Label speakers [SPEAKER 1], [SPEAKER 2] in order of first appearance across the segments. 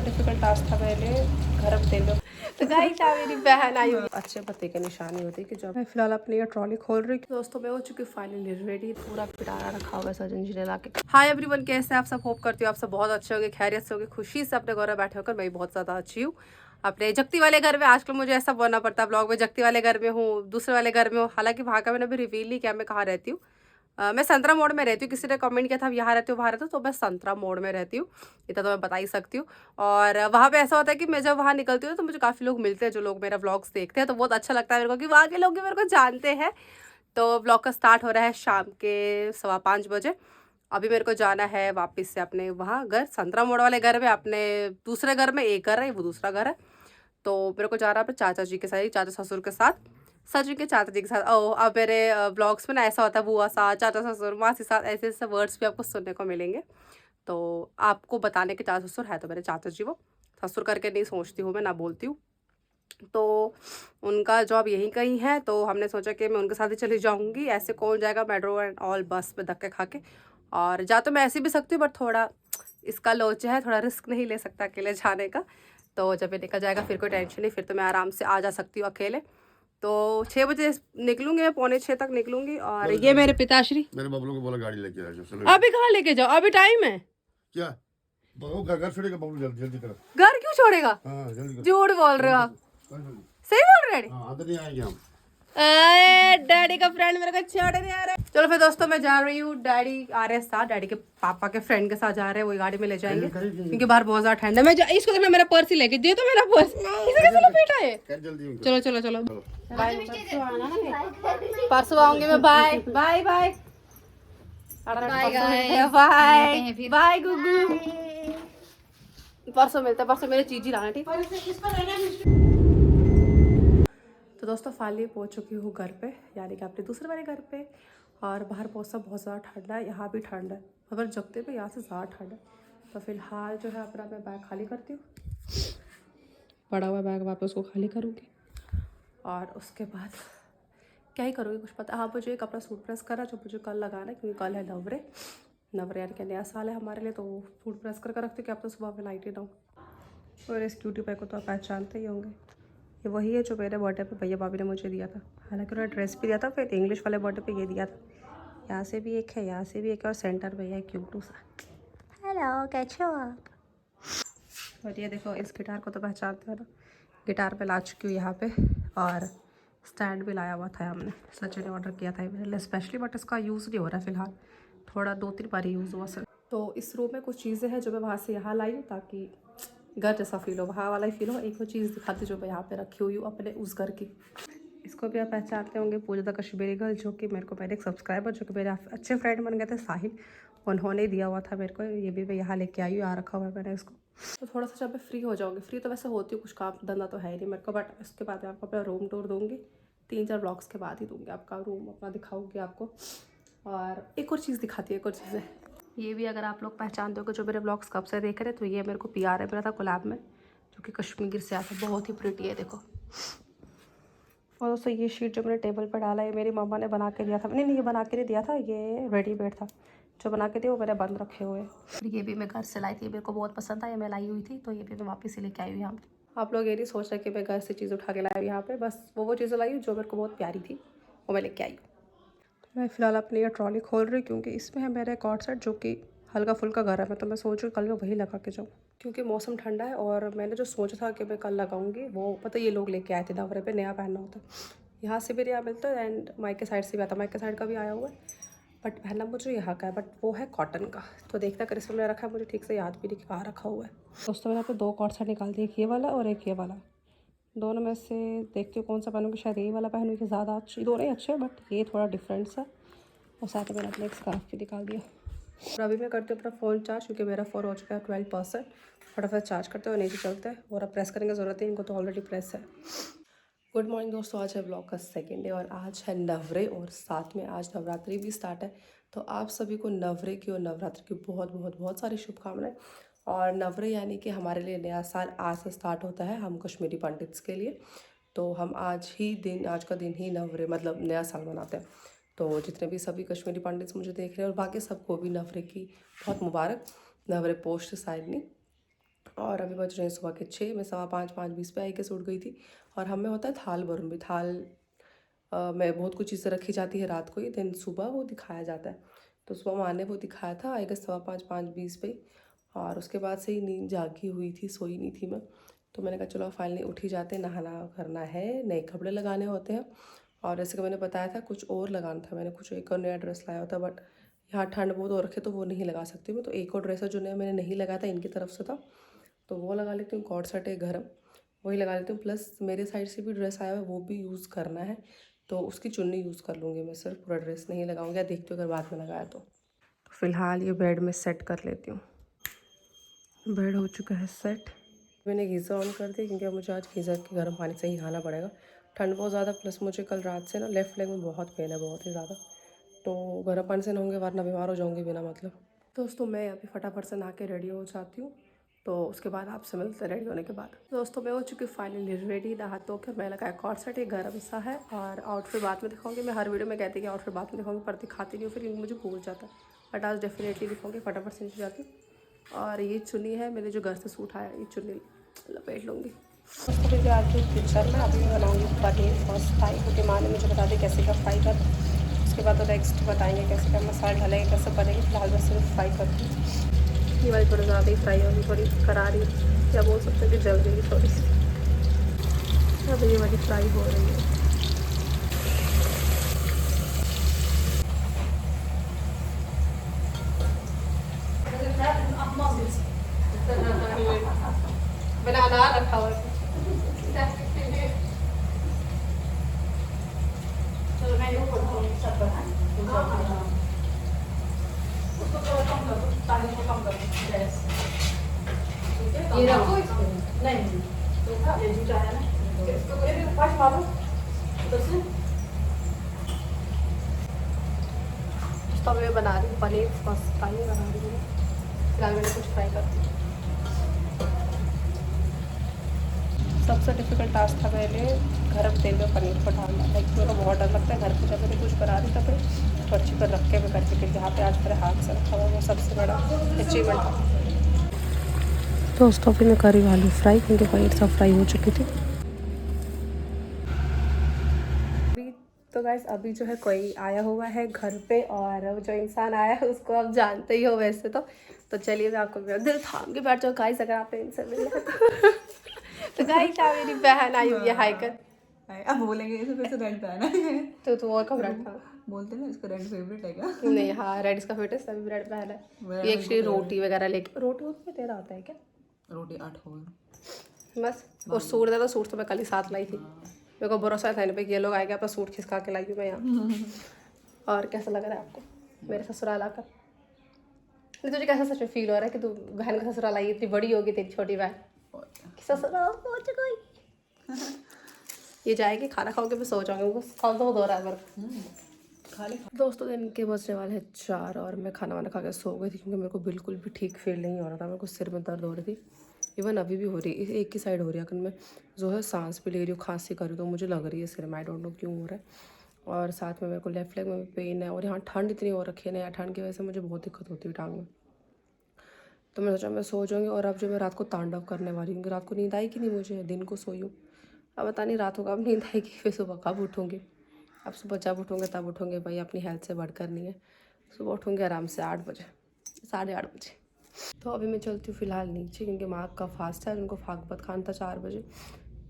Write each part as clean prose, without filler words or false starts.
[SPEAKER 1] Difficult task था मेरे लिए घर अब तेल में। तो गाइस मेरी बहन आई हुई अच्छे पति की निशानी होती है कि जब मैं फिलहाल अपनी ये ट्रॉली खोल रही हूँ। दोस्तों मैं हो चुकी फाइनली रेडी, पूरा पिटारा रखा हुआ है सजन जी ने लाके। हाय एवरीवन, कैसे आप सब? होप करती हूँ आप सब बहुत अच्छे होंगे, खैरियत से होंगे, खुशी से अपने घर में बैठे होकर। मैं भी बहुत ज़्यादा अच्छी हूँ। अपने जगती वाले घर में आजकल मुझे ऐसा बोलना पड़ता है ब्लॉग में, जगती वाले घर में हूँ, दूसरे वाले घर में हूँ। हालांकि वहाँ का मैंने अभी रिवील नहीं किया मैं कहाँ रहती हूँ। मैं संतरा मोड़ में रहती हूँ। किसी ने कमेंट किया था यहाँ रहती हूँ वहाँ रहती हूँ, तो मैं संतरा मोड़ में रहती हूँ, इतना तो मैं बता ही सकती हूँ। और वहाँ पे ऐसा होता है कि मैं जब वहाँ निकलती हूँ तो मुझे काफ़ी लोग मिलते हैं जो लोग मेरा व्लॉग्स देखते हैं, तो बहुत अच्छा लगता है मेरे को कि वहाँ के लोग भी मेरे को जानते हैं। तो व्लॉग का स्टार्ट हो रहा है शाम के 5:15 बजे। अभी मेरे को जाना है वापस से अपने वहाँ घर, संतरा मोड़ वाले घर में। अपने दूसरे घर में एक घर है, वो दूसरा घर है। तो मेरे को जाना है चाचा जी के साथ, चाचा ससुर के साथ, सच के चाचा जी के साथ। ओ अब मेरे ब्लॉग्स में ना ऐसा होता है, बुआ साथ, चाचा ससुर, मासी साथ, ऐसे ऐसे वर्ड्स भी आपको सुनने को मिलेंगे। तो आपको बताने के चाचा ससुर है तो मेरे चाचा जी, वो ससुर करके नहीं सोचती हूँ मैं, ना बोलती हूँ। तो उनका जॉब यहीं कहीं है, तो हमने सोचा कि मैं उनके साथ ही चली जाऊँगी। ऐसे कौन जाएगा मेट्रो एंड ऑल बस में धक्के खा के। और जा तो मैं ऐसे भी सकती हूँ, बट थोड़ा इसका लोचा है, थोड़ा रिस्क नहीं ले सकता अकेले जाने का। तो जब ये निकल जाएगा फिर कोई टेंशन नहीं, फिर तो मैं आराम से आ जा सकती हूँ अकेले। तो 6 बजे निकलूंगी, मैं 5:45 तक निकलूंगी। और ये मेरे पिताश्री,
[SPEAKER 2] मेरे बबलू को बोला गाड़ी लेके आ जाओ।
[SPEAKER 1] अभी कहाँ लेके जाओ, अभी टाइम है
[SPEAKER 2] क्या वो घर छोड़ेगा बबलू? जल्दी जल्दी करो।
[SPEAKER 1] घर क्यों छोड़ेगा?
[SPEAKER 2] हाँ जल्दी करो।
[SPEAKER 1] झूठ बोल रहे हो आप,
[SPEAKER 2] जल्दी।
[SPEAKER 1] सही बोल रहे हैं?
[SPEAKER 2] हाँ अंदर नहीं आएंगे हम।
[SPEAKER 1] डैडी का फ्रेंड मेरे को छोड़ नहीं आ रहा है। चलो फिर दोस्तों मैं जा रही हूँ, डैडी आ रहे हैं साथ, डैडी के पापा के फ्रेंड के साथ जा रहे हैं, वही गाड़ी में ले जाएंगे क्योंकि बाहर बहुत ज्यादा ठंड है। मैं इसको देखना, मेरा पर्स ही लेके दे, तो मेरा पर्स इसे कैसे लपेटा है?
[SPEAKER 2] जल्दी
[SPEAKER 1] चलो चलो चलो बाय, परसों आऊंगी मैं। Bye bye bye bye bye गुगू, परसों मिलते हैं, परसों मेरे चीजी लाना, ठीक। तो दोस्तों फाइनली पहुंच चुकी हूँ घर पे, यानी कि अपने दूसरे वाले घर पे। और बाहर मौसम बहुत ज़्यादा ठंडा है, यहाँ भी ठंड है, मगर जगते पे यहाँ से ज़्यादा ठंड है। तो फिलहाल जो है अपना मैं बैग खाली करती हूँ, पड़ा हुआ बैग वापस उसको खाली करूँगी। और उसके बाद क्या ही करूँगी कुछ पता। हाँ मुझे एक अपना सूट प्रेस करा जो मुझे कल लगाना है, क्योंकि कल है नवरे। नवरे यानी कि नया साल है हमारे लिए, तो सूट प्रेस करके रखती हूँ कि अब तो सुबह में लाइट ही ना हो। और इस क्यूटी पैक को तो आप पहचानते ही होंगे, ये वही है जो मेरे बर्थडे पे भैया भाभी ने मुझे दिया था। हालांकि उन्होंने ड्रेस भी दिया था, फिर इंग्लिश वाले बर्थडे पे ये दिया था। यहाँ से भी एक है, यहाँ से भी एक है, और सेंटर में है क्यूटू सा। हेलो कैसे हो आप? और ये देखो इस गिटार को तो पहचानते हो ना, गिटार पे ला चुकी हूँ यहाँ पे। और स्टैंड भी लाया हुआ था हमने, सचिन ने ऑर्डर किया था मेरे लिए स्पेशली, बट इसका यूज़ नहीं हो रहा है फिलहाल, थोड़ा 2-3 बार यूज़ हुआ सर। तो इस रूम में कुछ चीज़ें हैं जो मैं वहाँ से यहाँ लाई हूँ ताकि घर जैसा फील हो, वहाँ वाला ही फील हो। एक वो चीज़ दिखाती जो मैं यहाँ पे रखी हुई हूँ अपने उस घर की। इसको भी आप पहचानते होंगे, पूजा द कश्मीरी गर्ल, जो कि मेरे को मेरे एक सब्सक्राइबर जो कि मेरे अच्छे फ्रेंड बन गए थे, साहिल, उन्होंने दिया हुआ था मेरे को। ये भी मैं यहाँ लेके आई हूँ, यहाँ रखा हुआ है मैंने इसको। तो थोड़ा सा जब मैं फ्री हो जाऊँगी, फ्री तो वैसे होती हूँ, कुछ काम धंधा तो है ही नहीं मेरे को, बट इसके बाद मैं आपको अपना रूम टूर दूँगी, 3-4 ब्लॉग्स के बाद ही दूँगी आपका रूम अपना, दिखाऊँगी आपको। और एक और चीज़ दिखाती है, एक और चीज़ें ये भी अगर आप लोग पहचानते हो, जो मेरे ब्लॉग्स कब से देख रहे हैं, तो ये मेरे को PR है मेरा था कोलैब में, जो कि कश्मीर से आता है, बहुत ही प्रिटी है देखो। और दोस्तों ये शीट जो मैंने टेबल पर डाला है, मेरी मम्मा ने बना के दिया था। नहीं ये बना के नहीं दिया था, ये रेडीमेड था, जो बना के दिए वो मैंने बंद रखे हुए। ये भी मैं घर से लाई थी, मेरे को बहुत पसंद था, ये मैं लाई हुई थी, तो ये भी मैं वापस से लेके आई हुई यहाँ पे। आप लोग ये नहीं सोच रहे कि मैं घर से चीज़ उठा के लाई यहाँ पे, बस वो चीज़ें लाई हूँ जो मेरे को बहुत प्यारी थी, वो मैं लेके आई हूँ। मैं फ़िलहाल अपनी ये ट्रॉली खोल रही हूँ, क्योंकि इसमें है मेरा एक और सेट जो कि हल्का फुल्का गर्म है, तो मैं सोच रही हूँ कल मैं वही लगा के जाऊँ, क्योंकि मौसम ठंडा है। और मैंने जो सोचा था कि मैं कल लगाऊंगी, वो पता ये लोग लेके आए थे नवरे पे, नया पहनना होता है, यहाँ से भी नया मिलता है एंड मायके साइड से भी आता है, मायके साइड का भी आया हुआ है, बट पहनना मुझे यहाँ का है, बट वो है कॉटन का। तो देखता कर इसमें रखा है, मुझे ठीक से याद भी नहीं कहाँ रखा हुआ है। दोस्तों मैंने यहाँ पे 2 कॉर्ड सेट निकाल दिए, एक ये वाला और एक ये वाला। दोनों में से देखती हूँ कौन सा पहनूँगी, शायद यही वाला पहनूँ कि ज़्यादा अच्छी, दोनों ही अच्छे हैं बट ये थोड़ा डिफरेंट सा। और साथ में मैंने अपने एक स्कार्फ भी निकाल दिया। और अभी मैं करती हूँ अपना फ़ोन चार्ज, क्योंकि मेरा फ़ोन हो चुका है 12%। फटाफट चार्ज करते हुए नीचे चलते हैं, और अब प्रेस करने की ज़रूरत है, इनको तो ऑलरेडी प्रेस है। गुड मॉर्निंग दोस्तों, आज है ब्लॉग का सेकेंड डे और आज है नवरे, और साथ में आज नवरात्रि भी स्टार्ट है। तो आप सभी को नवरे की और नवरात्रि की बहुत बहुत बहुत सारी शुभकामनाएं। और नवरे यानी कि हमारे लिए नया साल आज से स्टार्ट होता है, हम कश्मीरी पंडित्स के लिए। तो हम आज का दिन ही नवरे मतलब नया साल मनाते हैं। तो जितने भी सभी कश्मीरी पंडित्स मुझे देख रहे हैं और बाकी सबको भी नवरे की बहुत मुबारक, नवरे पोस्ट साइड नहीं। और अभी बज रहे हैं सुबह के 6, मैं 5:15 पे आई के सूट गई थी। और हमें होता है थाल भरून भी, थाल में बहुत कुछ चीज़ें रखी जाती है रात को ही, दिन सुबह वो दिखाया जाता है। तो सुबह माँ ने वो दिखाया था आई गेस 5:15 पे। और उसके बाद से ही नींद जागी हुई थी, सोई नहीं थी मैं। तो मैंने कहा चलो फाइनली उठ ही जाते, नहाना करना है, नए कपड़े लगाने होते हैं। और जैसे कि मैंने बताया था कुछ और लगाना था, मैंने कुछ एक और नया ड्रेस लाया था, बट यहाँ ठंड बहुत हो रखी है तो वो नहीं लगा सकती मैं। तो एक और ड्रेस है जो नया मैंने नहीं लगाया था, इनकी तरफ से था, तो वो लगा लेती हूँ। कॉर्ड सेट है गरम, वही लगा लेती हूँ। प्लस मेरे साइड से भी ड्रेस आया हुआ है, वो भी यूज़ करना है, तो उसकी चुन्नी यूज़ कर लूँगी मैं, सिर्फ पूरा ड्रेस नहीं लगाऊंगी, या देखती हूँ अगर बाद में लगाया तो। फ़िलहाल ये बेड में सेट कर लेती हूँ। बेड हो चुका है सेट। मैंने गीज़र ऑन कर दिया क्योंकि अब मुझे आज गीज़र के गर्म पानी से ही नहाना पड़ेगा। ठंड बहुत ज़्यादा, प्लस मुझे कल रात से ना लेफ़्ट लेग में बहुत पेन है, बहुत ही ज़्यादा। तो गर्म पानी से नहाऊंगी वरना बीमार हो जाऊंगी बिना मतलब। दोस्तों मैं अभी फटाफट से नहा के रेडी हो जाती हूँ, तो उसके बाद आपसे मिलते रेडी होने के बाद। दोस्तों मैं हो चुकी हूँ फाइनली रेडी, नहा धो के मैं लगाया कॉर्ड सेट, ये गर्म सा है। और आउटफिट बाद में दिखाऊंगी, मैं हर वीडियो में कहती कि आउटफिट बाद में दिखाऊंगी, पर दिखाती नहीं हूँ फिर मुझे भूल जाता है। बट आज डेफिनेटली दिखाऊंगी, फटाफट से नीचे जाती हूँ। और ये चुन्नी है, मैंने जो घर से सूट आया, ये चुन्नी लपेट लूँगी। दोस्तों मुझे आज किचन में अभी बनाऊँगी पनीर फर्स्ट फ्राई, क्योंकि माँ ने मुझे बता दी कैसे का फ्राई कर, उसके बाद तो नेक्स्ट बताएंगे कैसे का मसाला डालेंगे, कैसे बनेगी। फिलहाल मैं सिर्फ फ्राई करती हूँ। ये वाली थोड़ी ज़्यादा ही फ्राई होगी, थोड़ी करारी, क्या बोल सकते हैं कि जल गई थोड़ी सी। अब ये वाली फ्राई हो रही है। बनाना रखा हुआ है। ये रखो इसको, नहीं तो ये जूता है ना, इसको बोले भी ऊपर मारो तो से। तो मैं बना रही हूँ पनीर फर्स्ट फ्राई बना रही हूँ। फिलहाल मैंने कुछ फ्राई कर दिया। सबसे डिफ़िकल्ट टास्क था पहले गरम तेल में पनीर को डालना, लाइक मेरे को बहुत डर लगता है घर पे जब मैंने कुछ बना रही था फिर तो अच्छी पर रख के मैं करके, फिर यहाँ पे आज मेरे हाथ से रखा हुआ, वो सबसे बड़ा अचीवमेंट था। दोस्तों फिर मैं करी आलू फ्राई, क्योंकि पनीर सब फ्राई हो चुकी थी। अभी तो गाइस अभी जो है कोई आया हुआ है घर पे, और जो इंसान आया है उसको आप जानते ही हो वैसे तो चलिए मैं आपको दिल थाम के बैठ जाओ गाइस, अगर आप इनसे मिलना तो गाइस मेरी बहन आई हुई है हाय कर।
[SPEAKER 3] अब बोलेंगे इसे फिर से रेड पहना है
[SPEAKER 1] तो तू और कब रखा?
[SPEAKER 3] बोलते ना इसका रेड फेवरेट है क्या?
[SPEAKER 1] नहीं हाँ रेड इसका फेवरेट, सभी रेड पहना है। ये एक्चुअली रोटी वगैरह लेके, रोटी में तेरा होता है क्या?
[SPEAKER 3] रोटी 8 हो
[SPEAKER 1] बस। और सूट था, तो सूट तो मैं कल ही साथ लाई थी, मेरे को भरोसा था इन पे कि ये लोग आएंगे, अपना सूट खिसका के लाई हूँ मैं यहाँ। और कैसा लग रहा है आपको मेरे ससुराल आकर? नहीं तुझे कैसा सच में फील हो रहा है कि तू बहन का ससुराल आई, इतनी बड़ी होगी तेरी छोटी बहन, ससुराल पहुंच गई। ये जाएगी खाना खाओगे मैं सो जाऊंगी, बस कल तो हो रहा है मेरे खा ले। दोस्तों दिन के बजने वाले हैं 4 और मैं खाना वाना खा के सो गई थी, क्योंकि मेरे को बिल्कुल भी ठीक फील नहीं हो रहा था, मेरे को सिर में दर्द हो रही थी। इवन अभी भी हो रही है, एक ही साइड हो रही है, अगर मैं जो है सांस भी ले रही हूँ, खांसी कर रही हूँ, तो मुझे लग रही है सिर में, आई डोंट नो क्यों हो रहा है। और साथ में मेरे को लेफ्ट लेग में भी पेन है, और यहाँ ठंड इतनी हो रखी है ना, ठंड की वजह से मुझे बहुत दिक्कत होती है टांग में। तो मैं सोचा मैं सो जाऊँगी, और अब जो मैं रात को तांडव करने वाली हूँ, रात को नींद आई कि नहीं मुझे, दिन को सोई हूँ, अब पता नहीं रात को कब नींद आएगी, फिर सुबह कब उठूँगी। अब सुबह जब उठूँगे तब उठूँगे भाई, अपनी हेल्थ से बढ़कर नहीं है। सुबह उठूँगे आराम से 8 बजे, 8:30 बजे। तो अभी मैं चलती हूँ फिलहाल नीचे, क्योंकि माँ का फास्ट है, उनको फाकबत खाना था 4 बजे।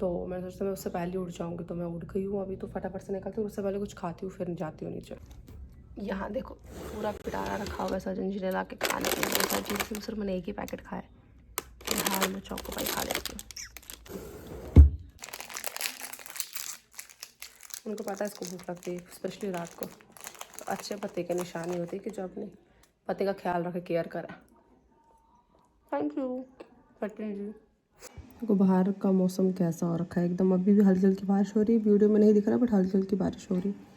[SPEAKER 1] तो मैंने सोचा मैं उससे पहले उठ जाऊँगी, तो मैं उठ गई हूँ अभी, तो फटाफट से निकलती हूँ, उससे पहले कुछ खाती हूँ फिर जाती हूँ नीचे। यहाँ देखो पूरा पिटारा रखा हुआ है, सजन जी ने ला के खाने के लिए, सजन से सिर्फ मैंने एक ही पैकेट खाया। फिलहाल मैं चौको पाई खा लेती हूँ। उनको पता है इसको भूख लगती है, स्पेशली रात को। तो अच्छे पति की निशानी होती है कि जो अपने पति का ख्याल रखे, केयर करे। थैंक यू पति जी। देखो बाहर का मौसम कैसा हो रखा है एकदम, अभी भी हल्की हल्की बारिश हो रही है, वीडियो में नहीं दिख रहा बट हल्की हल्की बारिश हो रही है।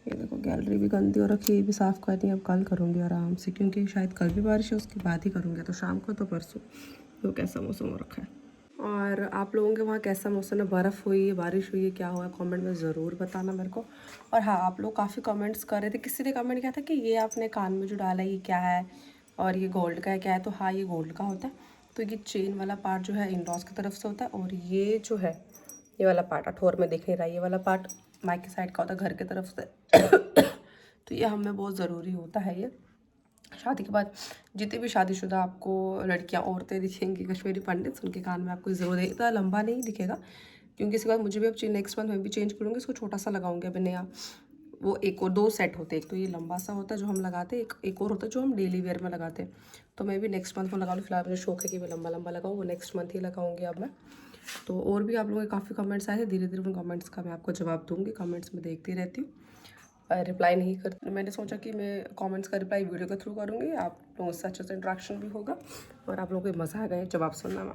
[SPEAKER 1] ये देखो गैलरी भी गंदी हो रखी है, ये भी साफ़ करनी है, अब कल करूँगी आराम से, क्योंकि शायद कल भी बारिश है, उसके बाद ही करूँगी, तो शाम को तो परसों। तो कैसा मौसम हो रखा है। और आप लोगों के वहाँ कैसा मौसम है, बर्फ़ हुई है, बारिश हुई है, क्या हुआ है, कमेंट में ज़रूर बताना मेरे को। और हाँ आप लोग काफ़ी कमेंट्स कर रहे थे, किसी ने कमेंट किया था कि ये आपने कान में जो डाला ये क्या है, और ये गोल्ड का है क्या है, तो हाँ ये गोल्ड का होता है। तो तो ये चेन वाला पार्ट जो है इन-लॉज की तरफ से होता है, और ये जो है ये वाला पार्ट अठोर में दिख नहीं रहा है, ये वाला पार्ट माइके साइड का होता है घर की तरफ से। तो ये हमें बहुत ज़रूरी होता है। ये शादी के बाद जितने भी शादीशुदा आपको लड़कियां औरतें दिखेंगी कश्मीरी पंडित, उनके कान में आपको ज़रूर है। इतना लंबा नहीं दिखेगा क्योंकि इसके बाद मुझे भी अब नेक्स्ट मंथ में भी चेंज करूँगी, इसको छोटा सा लगाऊंगी अब नया। वो एक और 2 सेट होते हैं, एक तो ये लंबा सा होता है जो हम लगाते हैं, एक और होता है जो हम डेली वेयर में लगाते हैं। तो मैं भी नेक्स्ट मंथ में लगा लूँ। फिलहाल मुझे शौक है कि मैं लंबा लंबा लगाऊँ, वो नेक्स्ट मंथ ही लगाऊंगी अब मैं। तो और भी आप लोगों के काफ़ी कमेंट्स आए थे, धीरे धीरे उन कमेंट्स का मैं आपको जवाब दूँगी। कमेंट्स में देखती रहती हूँ, रिप्लाई नहीं करती। मैंने सोचा कि मैं कमेंट्स का रिप्लाई वीडियो के थ्रू करूँगी, आप लोगों से अच्छे से इंट्रैक्शन भी होगा और आप लोगों को मज़ा आएगा जवाब सुनना में।